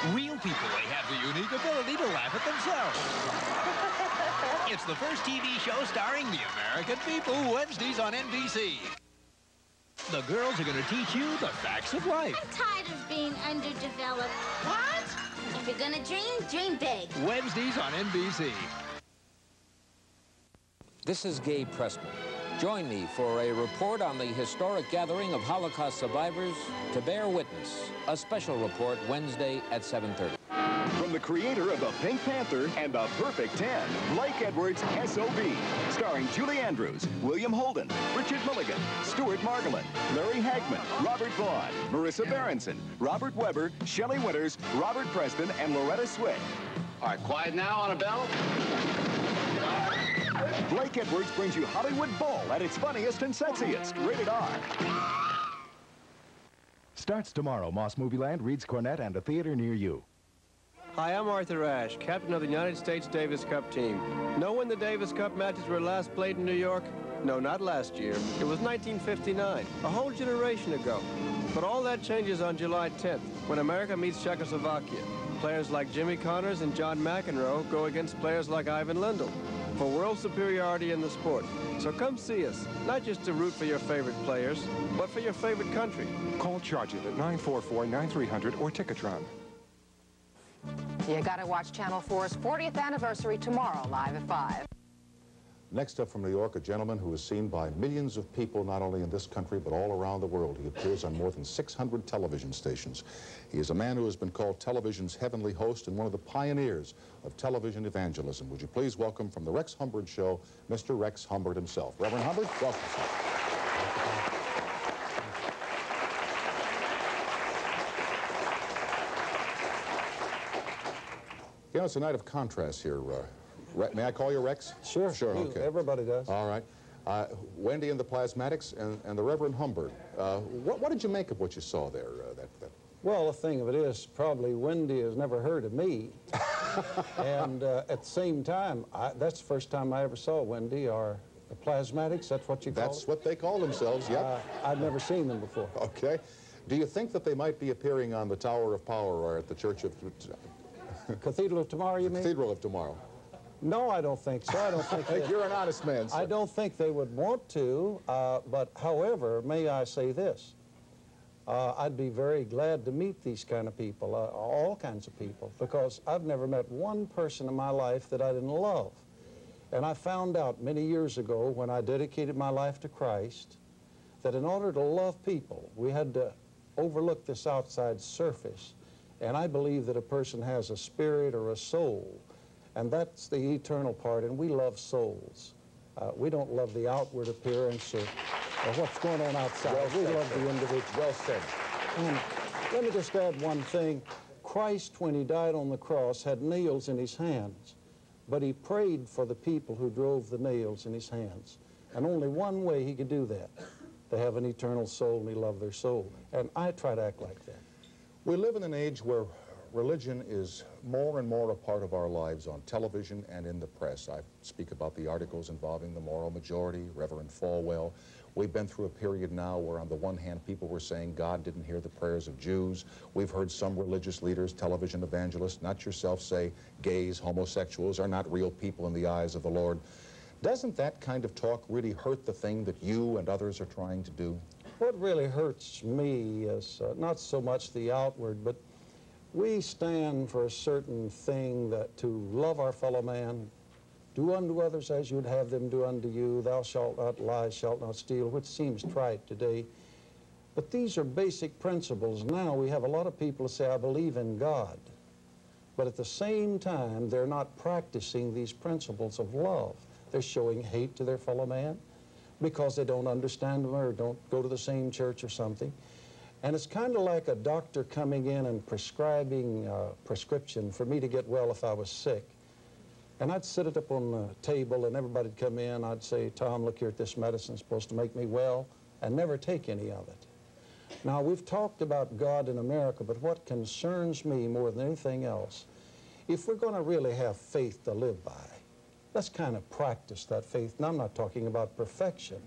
Real people, they have the unique ability to laugh at themselves. It's the first TV show starring the American people, Wednesdays on NBC. The girls are going to teach you the facts of life. I'm tired of being underdeveloped. What? If you're going to dream, dream big. Wednesdays on NBC. This is Gabe Pressman. Join me for a report on the historic gathering of Holocaust survivors to bear witness. A special report Wednesday at 7:30. From the creator of The Pink Panther and The Perfect 10, Blake Edwards' S.O.B., starring Julie Andrews, William Holden, Richard Mulligan, Stuart Margolin, Larry Hagman, Robert Vaughn, Marissa Berenson, Robert Weber, Shelley Winters, Robert Preston, and Loretta Swit. All right, quiet now on a bell. Blake Edwards brings you Hollywood Bull at its funniest and sexiest. Rated R. Starts tomorrow. Moss Movie Land, Reed's Cornet, and a theater near you. Hi, I'm Arthur Ashe, captain of the United States Davis Cup team. Know when the Davis Cup matches were last played in New York? No, not last year. It was 1959, a whole generation ago. But all that changes on July 10th, when America meets Czechoslovakia. Players like Jimmy Connors and John McEnroe go against players like Ivan Lendl for world superiority in the sport. So come see us, not just to root for your favorite players, but for your favorite country. Call Charge It at 944-9300 or Ticketron. You gotta watch Channel 4's 40th anniversary tomorrow, live at 5. Next up from New York, a gentleman who is seen by millions of people, not only in this country, but all around the world. He appears on more than 600 television stations. He is a man who has been called television's heavenly host and one of the pioneers of television evangelism. Would you please welcome from the Rex Hubbard Show, Mr. Rex Hubbard himself. Reverend Hubbard, welcome, sir. You know, it's a night of contrast here. May I call you Rex? Sure. Sure, okay. Everybody does. All right. Wendy and the Plasmatics and the Reverend Hubbard. What did you make of what you saw there? Well, the thing of it is, probably Wendy has never heard of me. And at the same time, that's the first time I ever saw Wendy or the Plasmatics. That's what you call That's what they call themselves, yep. I'd never seen them before. Okay. Do you think that they might be appearing on the Tower of Power or at the Church of... Cathedral of Tomorrow, you mean? Cathedral of Tomorrow. No, I don't think so. I don't think You're an honest man, sir. I don't think they would want to, but however, may I say this? I'd be very glad to meet these kind of people, all kinds of people, because I've never met one person in my life that I didn't love. And I found out many years ago when I dedicated my life to Christ that in order to love people, we had to overlook this outside surface. And I believe that a person has a spirit or a soul, and that's the eternal part, and we love souls. We don't love the outward appearance or what's going on outside. We love the individual. Well said. And let me just add one thing. Christ, when he died on the cross, had nails in his hands, but he prayed for the people who drove the nails in his hands. And only one way he could do that, to have an eternal soul, and he loved their soul. And I try to act like that. We live in an age where religion is more and more a part of our lives on television and in the press. I speak about the articles involving the moral majority, Reverend Falwell. We've been through a period now where on the one hand people were saying God didn't hear the prayers of Jews. We've heard some religious leaders, television evangelists, not yourself, say gays, homosexuals are not real people in the eyes of the Lord. Doesn't that kind of talk really hurt the thing that you and others are trying to do? What really hurts me is not so much the outward, but we stand for a certain thing that to love our fellow man, do unto others as you'd have them do unto you, thou shalt not lie, shalt not steal, which seems trite today. But these are basic principles. Now we have a lot of people who say, I believe in God. But at the same time, they're not practicing these principles of love. They're showing hate to their fellow man because they don't understand them or don't go to the same church or something. And it's kind of like a doctor coming in and prescribing a prescription for me to get well if I was sick. And I'd sit it up on the table and everybody'd come in. I'd say, Tom, look here at this medicine. It's supposed to make me well, and never take any of it. Now, we've talked about God in America, but what concerns me more than anything else, if we're going to really have faith to live by, let's kind of practice that faith. And I'm not talking about perfection,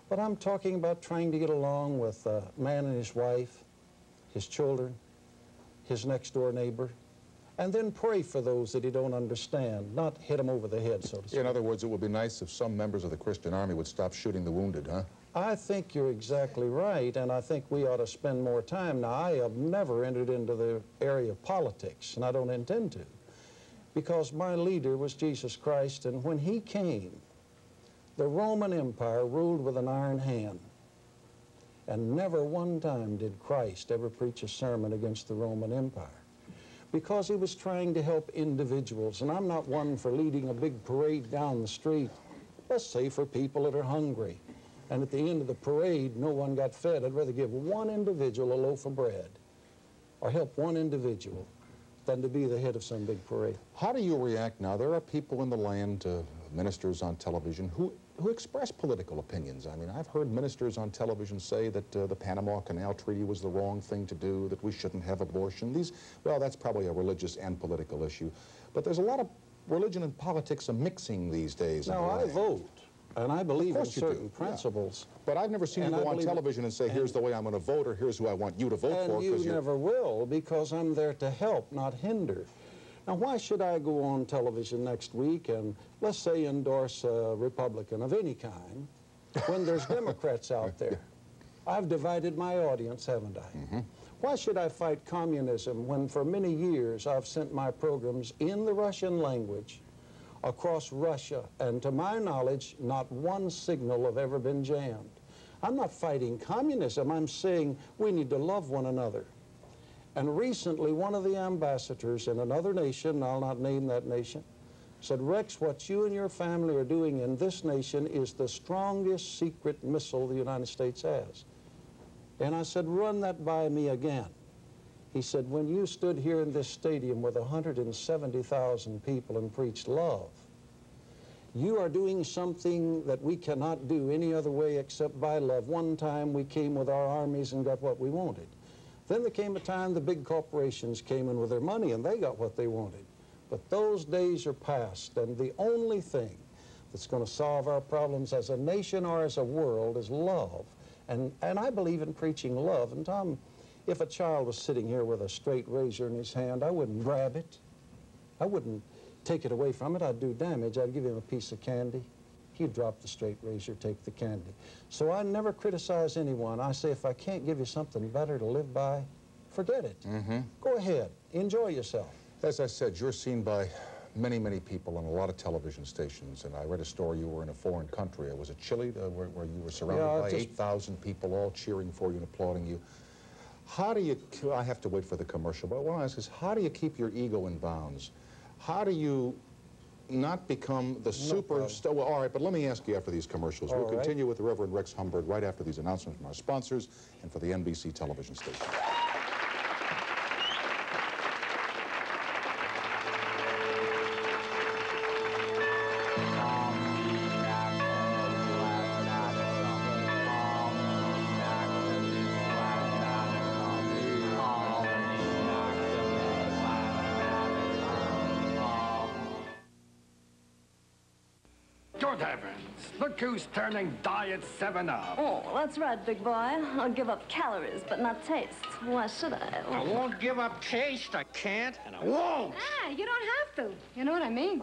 but I'm talking about trying to get along with a man and his wife, his children, his next-door neighbor, and then pray for those that he don't understand, not hit them over the head, so to speak. In other words, it would be nice if some members of the Christian Army would stop shooting the wounded, huh? I think you're exactly right, and I think we ought to spend more time. Now, I have never entered into the area of politics, and I don't intend to, because my leader was Jesus Christ, and when he came, the Roman Empire ruled with an iron hand, and never one time did Christ ever preach a sermon against the Roman Empire, because he was trying to help individuals. And I'm not one for leading a big parade down the street, let's say for people that are hungry. And at the end of the parade, no one got fed. I'd rather give one individual a loaf of bread or help one individual than to be the head of some big parade. How do you react now? There are people in the land, ministers on television, who express political opinions. I mean, I've heard ministers on television say that the Panama Canal Treaty was the wrong thing to do, that we shouldn't have abortion. Well, that's probably a religious and political issue. But there's a lot of religion and politics are mixing these days. Now, I vote, and I believe in certain principles. Yeah. But I've never seen you go on television and say, here's the way I'm going to vote, or here's who I want you to vote for. And you never will, because I'm there to help, not hinder. Now, why should I go on television next week and, let's say, endorse a Republican of any kind when there's Democrats out there? I've divided my audience, haven't I? Mm-hmm. Why should I fight communism when for many years I've sent my programs in the Russian language across Russia, and to my knowledge, not one signal have ever been jammed? I'm not fighting communism. I'm saying we need to love one another. And recently, one of the ambassadors in another nation, I'll not name that nation, said, Rex, what you and your family are doing in this nation is the strongest secret missile the United States has. And I said, run that by me again. He said, when you stood here in this stadium with 170,000 people and preached love, you are doing something that we cannot do any other way except by love. One time we came with our armies and got what we wanted. Then there came a time the big corporations came in with their money and they got what they wanted. But those days are past, and the only thing that's going to solve our problems as a nation or as a world is love. And I believe in preaching love. And Tom, if a child was sitting here with a straight razor in his hand, I wouldn't grab it. I wouldn't take it away from it. I'd do damage. I'd give him a piece of candy. He'd drop the straight razor, take the candy. So I never criticize anyone. I say, if I can't give you something better to live by, forget it. Mm-hmm. Go ahead. Enjoy yourself. As I said, you're seen by many, many people on a lot of television stations, and I read a story you were in a foreign country. Was it Chile, where you were surrounded by 8,000 people all cheering for you and applauding you? How do you, I have to wait for the commercial, but what I want to ask is, how do you keep your ego in bounds? How do you not become the superstar? Well, all right, but let me ask you after these commercials. We'll continue with the Reverend Rex Hubbard right after these announcements from our sponsors and for the NBC television station. Good heavens, look who's turning Diet 7-Up. Oh, that's right, big boy. I'll give up calories, but not taste. Why should I? I won't give up taste, I can't, and I won't. Ah, you don't have to. You know what I mean?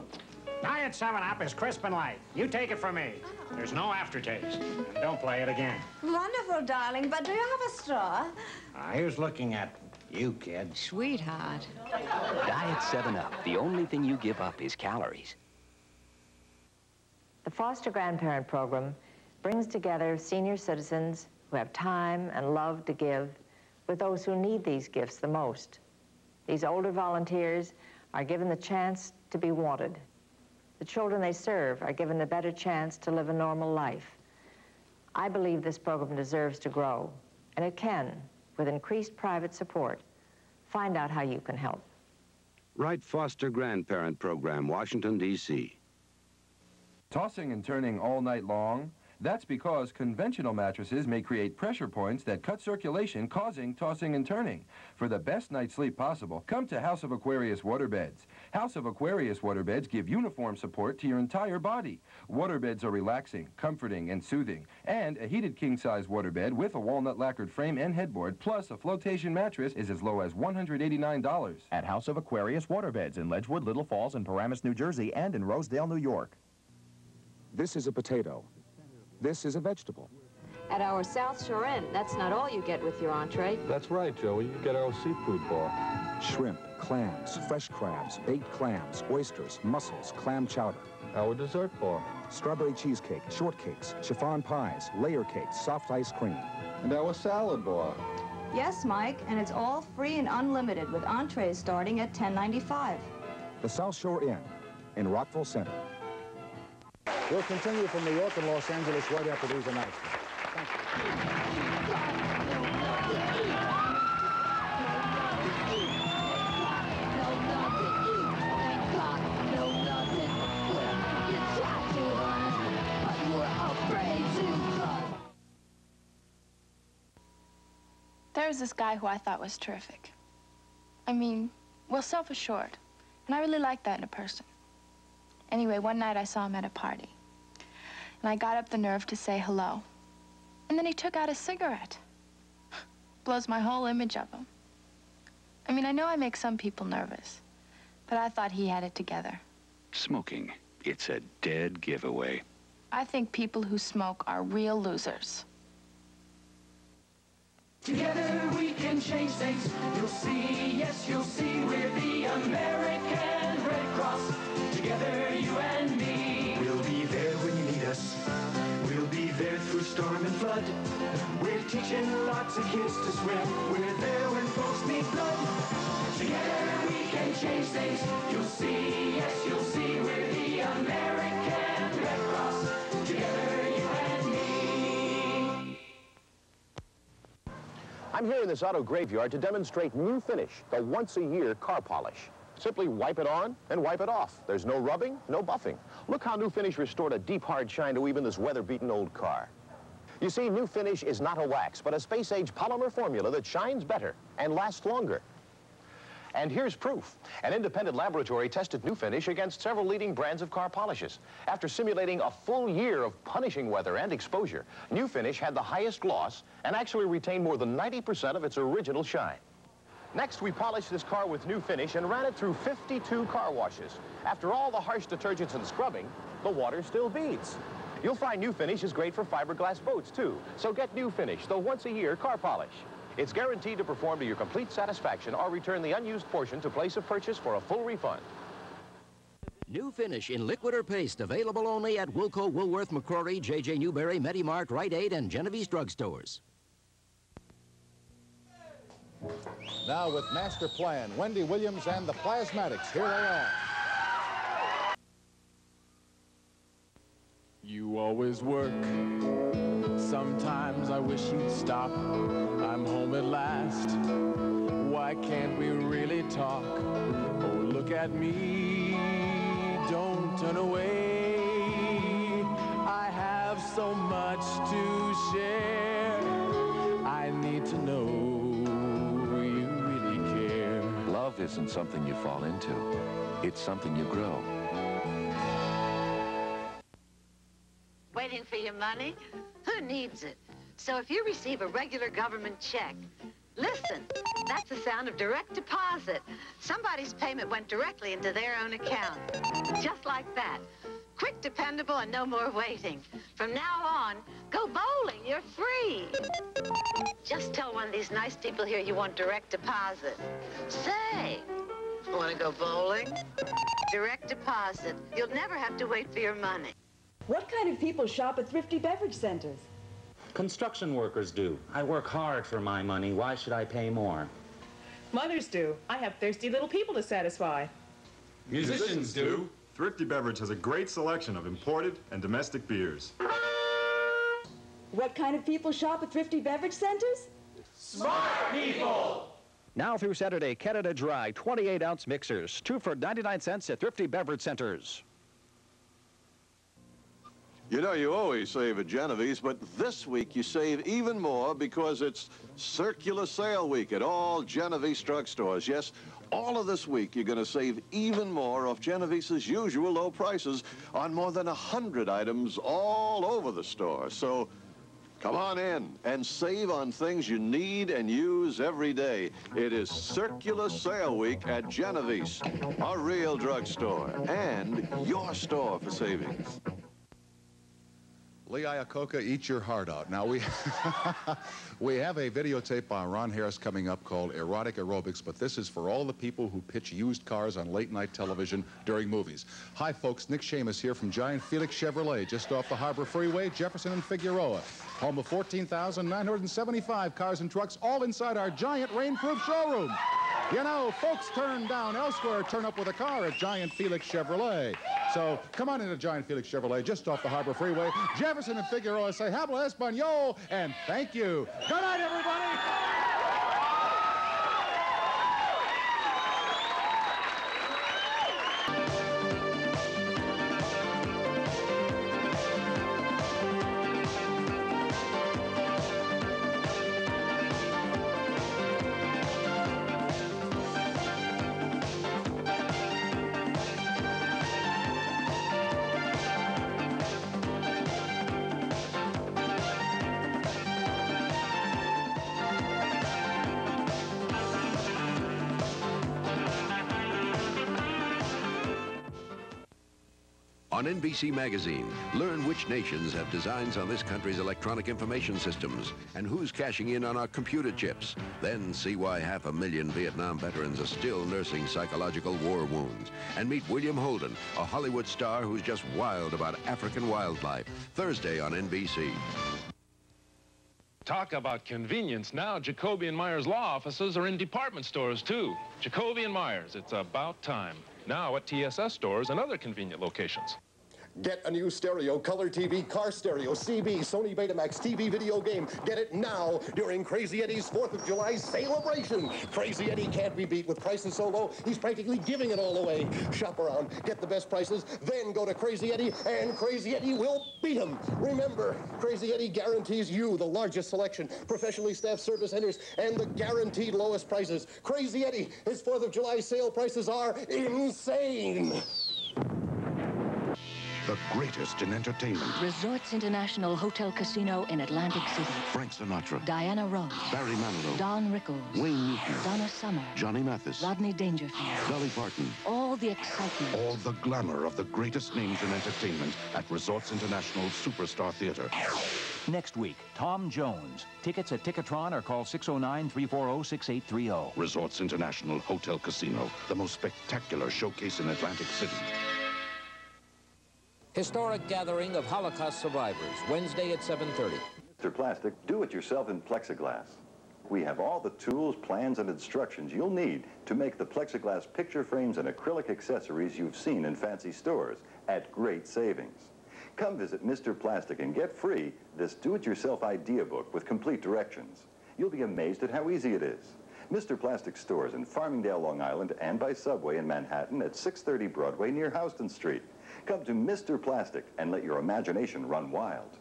Diet 7-Up is crisp and light. You take it from me. There's no aftertaste. And don't play it again. Wonderful, darling, but do you have a straw? Who's looking at you, kid? Sweetheart. Diet 7-Up. The only thing you give up is calories. The Foster Grandparent Program brings together senior citizens who have time and love to give with those who need these gifts the most. These older volunteers are given the chance to be wanted. The children they serve are given a better chance to live a normal life. I believe this program deserves to grow, and it can with increased private support. Find out how you can help. Wright Foster Grandparent Program, Washington, D.C. Tossing and turning all night long? That's because conventional mattresses may create pressure points that cut circulation, causing tossing and turning. For the best night's sleep possible, come to House of Aquarius Waterbeds. House of Aquarius Waterbeds give uniform support to your entire body. Waterbeds are relaxing, comforting, and soothing. And a heated king-size waterbed with a walnut lacquered frame and headboard, plus a flotation mattress, is as low as $189. At House of Aquarius Waterbeds in Ledgewood, Little Falls, and Paramus, New Jersey, and in Rosedale, New York. This is a potato. This is a vegetable. At our South Shore Inn, that's not all you get with your entree. That's right, Joey. You get our seafood bar. Shrimp, clams, fresh crabs, baked clams, oysters, mussels, clam chowder. Our dessert bar. Strawberry cheesecake, shortcakes, chiffon pies, layer cakes, soft ice cream. And our salad bar. Yes, Mike, and it's all free and unlimited with entrees starting at $10.95. The South Shore Inn in Rockville Center. We'll continue from New York and Los Angeles right after these announcements. Thank There was this guy who I thought was terrific. I mean, well, self-assured. And I really liked that in a person. Anyway, one night I saw him at a party. And I got up the nerve to say hello. And then he took out a cigarette. Blows my whole image of him. I mean, I know I make some people nervous, but I thought he had it together. Smoking. It's a dead giveaway. I think people who smoke are real losers. Together we can change things. You'll see, yes, you'll see, we're the American Red Cross. Together, you and me. We'll be there when you need us. We'll be there through storm and flood. We're teaching lots of kids to swim. We're there when folks need blood. Together we can change things. You'll see, yes, you'll see, we're the American Red Cross. Together, you and me. I'm here in this auto graveyard to demonstrate New Finish, the once-a-year car polish. Simply wipe it on and wipe it off. There's no rubbing, no buffing. Look how New Finish restored a deep, hard shine to even this weather-beaten old car. You see, New Finish is not a wax, but a space-age polymer formula that shines better and lasts longer. And here's proof. An independent laboratory tested New Finish against several leading brands of car polishes. After simulating a full year of punishing weather and exposure, New Finish had the highest gloss and actually retained more than 90% of its original shine. Next, we polished this car with New Finish and ran it through 52 car washes. After all the harsh detergents and scrubbing, the water still beads. You'll find New Finish is great for fiberglass boats, too. So get New Finish, the once-a-year car polish. It's guaranteed to perform to your complete satisfaction or return the unused portion to place of purchase for a full refund. New Finish in liquid or paste, available only at Wilco, Woolworth, McCrory, J.J. Newberry, Medimart, Rite Aid, and Genovese drugstores. Now with Master Plan, Wendy Williams and the Plasmatics. Here they are. You always work. Sometimes I wish you'd stop. I'm home at last. Why can't we really talk? Oh, look at me. Don't turn away. I have so much to share. I need to know you really care. Love isn't something you fall into. It's something you grow. Waiting for your money? Who needs it? So if you receive a regular government check, listen, that's the sound of direct deposit. Somebody's payment went directly into their own account. Just like that. Quick, dependable, and no more waiting. From now on, go bowling. You're free. Just tell one of these nice people here you want direct deposit. Say, want to go bowling? Direct deposit. You'll never have to wait for your money. What kind of people shop at Thrifty beverage centers? Construction workers do. I work hard for my money. Why should I pay more? Mothers do. I have thirsty little people to satisfy. Musicians do. Thrifty Beverage has a great selection of imported and domestic beers. What kind of people shop at Thrifty beverage centers? Smart people! Now through Saturday, Canada Dry 28-ounce mixers, 2 for 99 cents at Thrifty beverage centers. You know, you always save at Genovese, but this week you save even more because it's circular sale week at all Genovese drugstores. Yes, all of this week you're going to save even more off Genovese's usual low prices on more than 100 items all over the store. So come on in and save on things you need and use every day. It is circular sale week at Genovese, a real drugstore, and your store for savings. Lee Iacocca, eat your heart out. Now, we have a videotape by Ron Harris coming up called Erotic Aerobics, but this is for all the people who pitch used cars on late-night television during movies. Hi, folks. Nick Shamus here from Giant Felix Chevrolet, just off the Harbor Freeway, Jefferson and Figueroa. Home of 14,975 cars and trucks, all inside our giant rainproof showroom. You know, folks turn down elsewhere, turn up with a car at Giant Felix Chevrolet. So come on into Giant Felix Chevrolet, just off the Harbor Freeway. Jefferson and Figueroa say habla español, and thank you. Good night, everybody. On NBC Magazine, learn which nations have designs on this country's electronic information systems and who's cashing in on our computer chips. Then see why 500,000 Vietnam veterans are still nursing psychological war wounds. And meet William Holden, a Hollywood star who's just wild about African wildlife. Thursday on NBC. Talk about convenience. Now Jacoby Meyers law offices are in department stores, too. Jacoby Meyers, it's about time. Now at TSS stores and other convenient locations. Get a new stereo, color TV, car stereo, CB, Sony Betamax, TV video game. Get it now during Crazy Eddie's 4th of July celebration. Crazy Eddie can't be beat with prices so low, he's practically giving it all away. Shop around, get the best prices, then go to Crazy Eddie, and Crazy Eddie will beat him. Remember, Crazy Eddie guarantees you the largest selection, professionally staffed service centers, and the guaranteed lowest prices. Crazy Eddie, his 4th of July sale prices are insane. The greatest in entertainment. Resorts International Hotel Casino in Atlantic City. Frank Sinatra. Diana Ross. Barry Manilow. Don Rickles. Wayne Newton. Donna Summer. Johnny Mathis. Rodney Dangerfield. Dolly Parton. All the excitement. All the glamour of the greatest names in entertainment at Resorts International Superstar Theater. Next week, Tom Jones. Tickets at Ticketron or call 609-340-6830. Resorts International Hotel Casino, the most spectacular showcase in Atlantic City. Historic gathering of Holocaust survivors, Wednesday at 7:30. Mr. Plastic, do-it-yourself in plexiglass. We have all the tools, plans, and instructions you'll need to make the plexiglass picture frames and acrylic accessories you've seen in fancy stores at great savings. Come visit Mr. Plastic and get free this do-it-yourself idea book with complete directions. You'll be amazed at how easy it is. Mr. Plastic stores in Farmingdale, Long Island, and by subway in Manhattan at 630 Broadway near Houston Street. Come to Mr. Plastic and let your imagination run wild.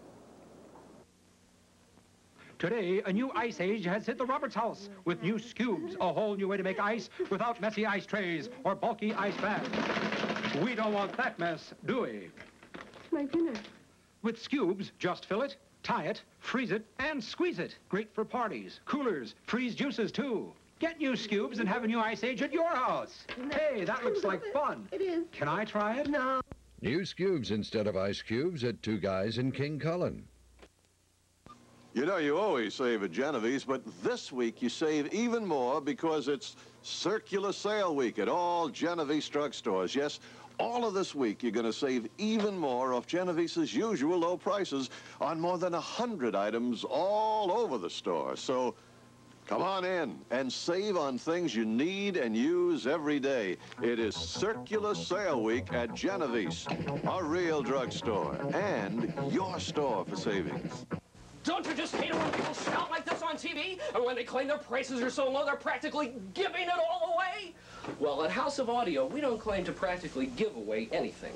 Today, a new ice age has hit the Roberts house with new Scubs, a whole new way to make ice without messy ice trays or bulky ice bags. We don't want that mess, do we? My dinner. With Scubs, just fill it, tie it, freeze it, and squeeze it. Great for parties, coolers, freeze juices, too. Get new Scubs and have a new ice age at your house. Hey, that looks like fun. It is. Can I try it? No. New Scubs instead of ice cubes at Two Guys in King Cullen. You know, you always save at Genovese, but this week you save even more because it's circular sale week at all Genovese drugstores. Yes, all of this week you're going to save even more off Genovese's usual low prices on more than 100 items all over the store. So come on in and save on things you need and use every day. It is circular sale week at Genovese, a real drugstore, and your store for savings. Don't you just hate it when people shout like this on TV? And when they claim their prices are so low, they're practically giving it all away? Well, at House of Audio, we don't claim to practically give away anything.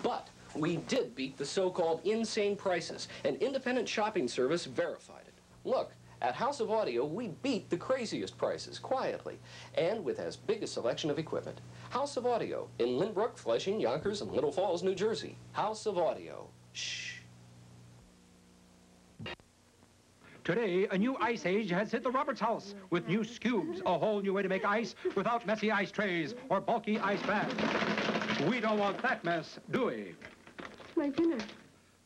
But We did beat the so-called insane prices. An independent shopping service verified it. Look, at House of Audio, we beat the craziest prices quietly and with as big a selection of equipment. House of Audio in Lynbrook, Flushing, Yonkers, and Little Falls, New Jersey. House of Audio. Shh. Today, a new ice age has hit the Roberts house with new Scubs, a whole new way to make ice without messy ice trays or bulky ice bags. We don't want that mess, do we? My dinner.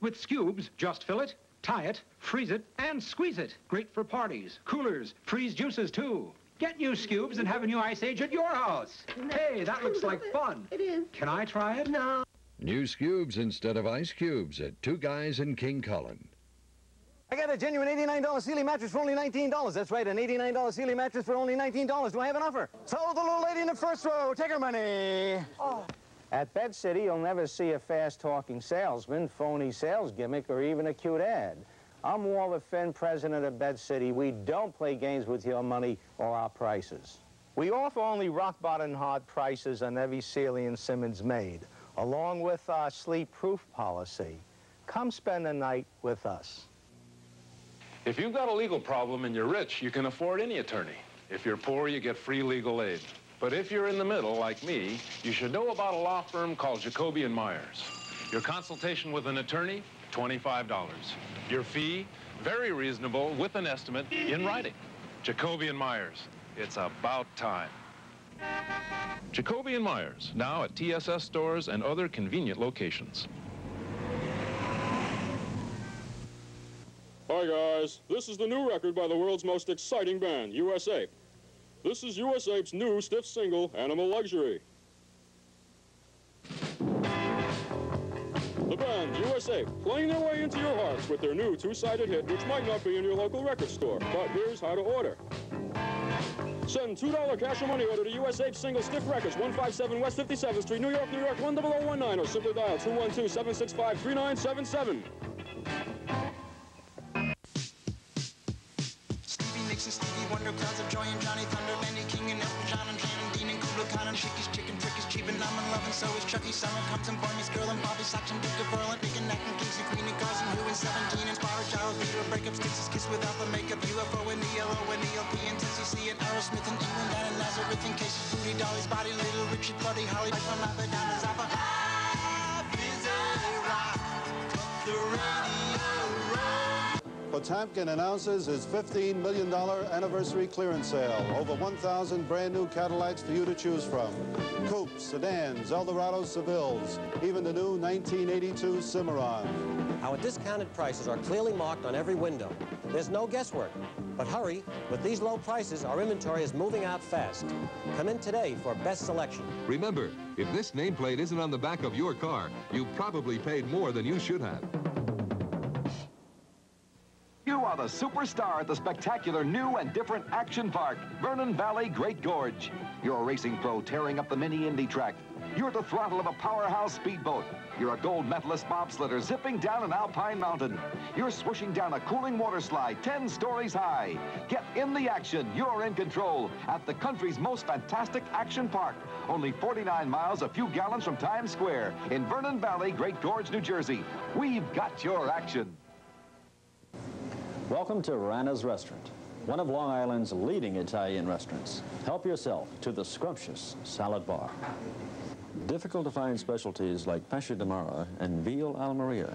With Scubs, just fill it, tie it, freeze it, and squeeze it. Great for parties, coolers, freeze juices, too. Get new Scubs and have a new ice age at your house. Hey, that looks like fun. It is. Can I try it? No. New Scubs instead of ice cubes at Two Guys in King Cullen. I got a genuine $89 Sealy mattress for only $19. That's right, an $89 Sealy mattress for only $19. Do I have an offer? So the little lady in the first row, take her money. Oh. At BedCity, you'll never see a fast-talking salesman, phony sales gimmick, or even a cute ad. I'm Walter Finn, president of BedCity. We don't play games with your money or our prices. We offer only rock-bottom hard prices on every Sealy and Simmons made, along with our sleep-proof policy. Come spend the night with us. If you've got a legal problem and you're rich, you can afford any attorney. If you're poor, you get free legal aid. But if you're in the middle, like me, you should know about a law firm called Jacoby Meyers. Your consultation with an attorney, $25. Your fee, very reasonable, with an estimate in writing. Jacoby Meyers, it's about time. Jacoby Meyers, now at TSS stores and other convenient locations. Hi guys, this is the new record by the world's most exciting band, U.S. Ape. This is U.S. Ape's new stiff single, Animal Luxury. The band, U.S. Ape, playing their way into your hearts with their new two-sided hit, which might not be in your local record store, but here's how to order. Send $2 cash or money order to U.S. Ape Single Stiff Records, 157 West 57th Street, New York, New York, 10019, or simply dial 212-765-3977. Stevie Wonder, clouds of joy and Johnny Thunder, Manny King and Elton John and Shannon Dean and Kubla Khan and Shicky's Chicken, Trick is cheap and I'm in love and so is Chucky. Summer comes and Barney's Girl and Bobby Socks and Duke of Berlin, Big and Neck and Kingsley Queen and Carson, who is 17 and Spyro Child, Peter, breakups, kisses, kiss without the makeup, UFO and ELO and ELP and TCC and Aerosmith and England and Nazareth and Cases, Booty, Dolly's Body, Little Richard, Buddy, Holly, from Abba down to Zappa. Life is a rock, the radio rock. Potamkin announces his $15 million anniversary clearance sale. Over 1,000 brand new Cadillacs for you to choose from. Coupes, sedans, Eldorados, Sevilles, even the new 1982 Cimarron. Our discounted prices are clearly marked on every window. There's no guesswork. But hurry, with these low prices, our inventory is moving out fast. Come in today for best selection. Remember, if this nameplate isn't on the back of your car, you probably paid more than you should have. You are the superstar at the spectacular new and different action park, Vernon Valley Great Gorge. You're a racing pro tearing up the mini Indy track. You're at the throttle of a powerhouse speedboat. You're a gold medalist bobsledder zipping down an alpine mountain. You're swooshing down a cooling water slide 10 stories high. Get in the action. You're in control at the country's most fantastic action park. Only 49 miles, a few gallons from Times Square in Vernon Valley, Great Gorge, New Jersey. We've got your action. Welcome to Rana's Restaurant, one of Long Island's leading Italian restaurants. Help yourself to the scrumptious salad bar. Difficult to find specialties like pesce di mare and veal alla Maria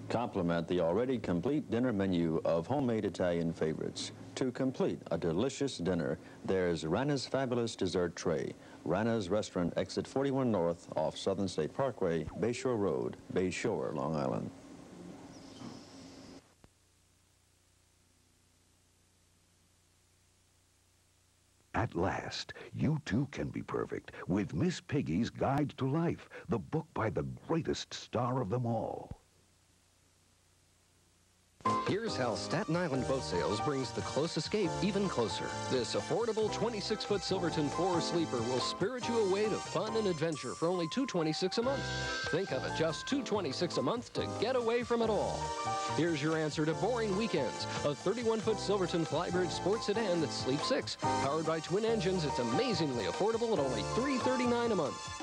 complement the already complete dinner menu of homemade Italian favorites. To complete a delicious dinner, there's Rana's fabulous dessert tray. Rana's Restaurant, exit 41 North off Southern State Parkway, Bayshore Road, Bayshore, Long Island. At last, you too can be perfect with Miss Piggy's Guide to Life, the book by the greatest star of them all. Here's how Staten Island Boat Sales brings the close escape even closer. This affordable 26-foot Silverton 4 sleeper will spirit you away to fun and adventure for only $226 a month. Think of it, just $226 a month to get away from it all. Here's your answer to boring weekends. A 31-foot Silverton Flybridge sports sedan that sleeps 6. Powered by twin engines, it's amazingly affordable at only $339 a month.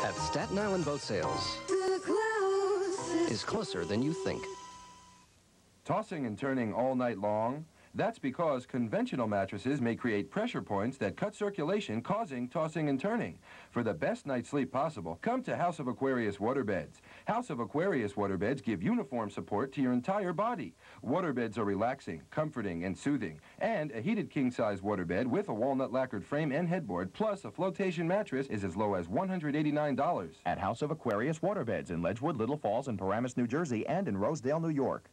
At Staten Island Boat Sales. The clouds is closer than you think. Tossing and turning all night long? That's because conventional mattresses may create pressure points that cut circulation, causing tossing and turning. For the best night's sleep possible, come to House of Aquarius Waterbeds. House of Aquarius Waterbeds give uniform support to your entire body. Waterbeds are relaxing, comforting, and soothing. And a heated king-size waterbed with a walnut lacquered frame and headboard, plus a flotation mattress, is as low as $189. At House of Aquarius Waterbeds in Ledgewood, Little Falls, and Paramus, New Jersey, and in Rosedale, New York.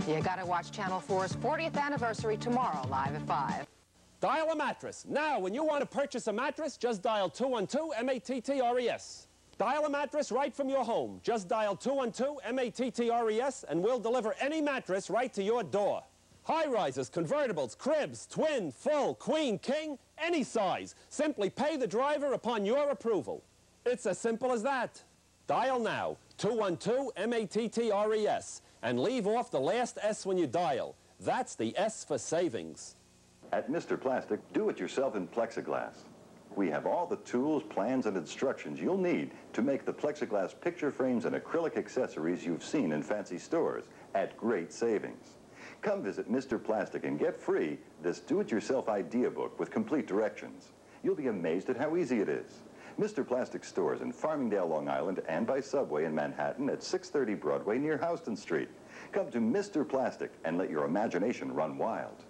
You gotta watch Channel 4's 40th anniversary tomorrow, live at 5. Dial a mattress. Now, when you want to purchase a mattress, just dial 212-MATTRES. Dial a mattress right from your home. Just dial 212-MATTRES, and we'll deliver any mattress right to your door. High-rises, convertibles, cribs, twin, full, queen, king, any size. Simply pay the driver upon your approval. It's as simple as that. Dial now, 212-MATTRES. And leave off the last S when you dial. That's the S for savings. At Mr. Plastic, do it yourself in plexiglass. We have all the tools, plans, and instructions you'll need to make the plexiglass picture frames and acrylic accessories you've seen in fancy stores at great savings. Come visit Mr. Plastic and get free this do-it-yourself idea book with complete directions. You'll be amazed at how easy it is. Mr. Plastic stores in Farmingdale, Long Island, and by subway in Manhattan at 630 Broadway near Houston Street. Come to Mr. Plastic and let your imagination run wild.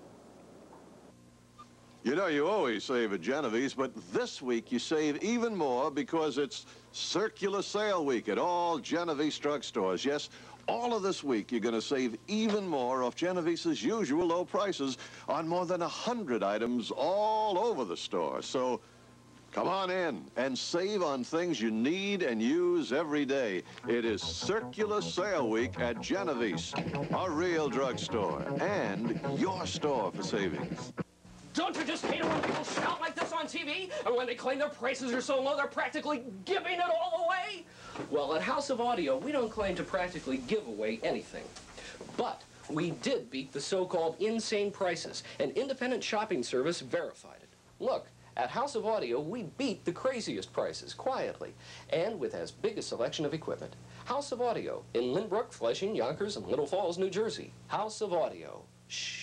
You know, you always save at Genovese, but this week you save even more because it's circular sale week at all Genovese drugstores. Yes, all of this week you're going to save even more off Genovese's usual low prices on more than 100 items all over the store. So come on in and save on things you need and use every day. It is Circular Sale Week at Genovese, a real drugstore, and your store for savings. Don't you just hate it when people shout like this on TV? And when they claim their prices are so low, they're practically giving it all away? Well, at House of Audio, we don't claim to practically give away anything. But we did beat the so-called insane prices, and independent shopping service verified it. Look. At House of Audio, we beat the craziest prices quietly and with as big a selection of equipment. House of Audio in Lynbrook, Flushing, Yonkers, and Little Falls, New Jersey. House of Audio. Shh.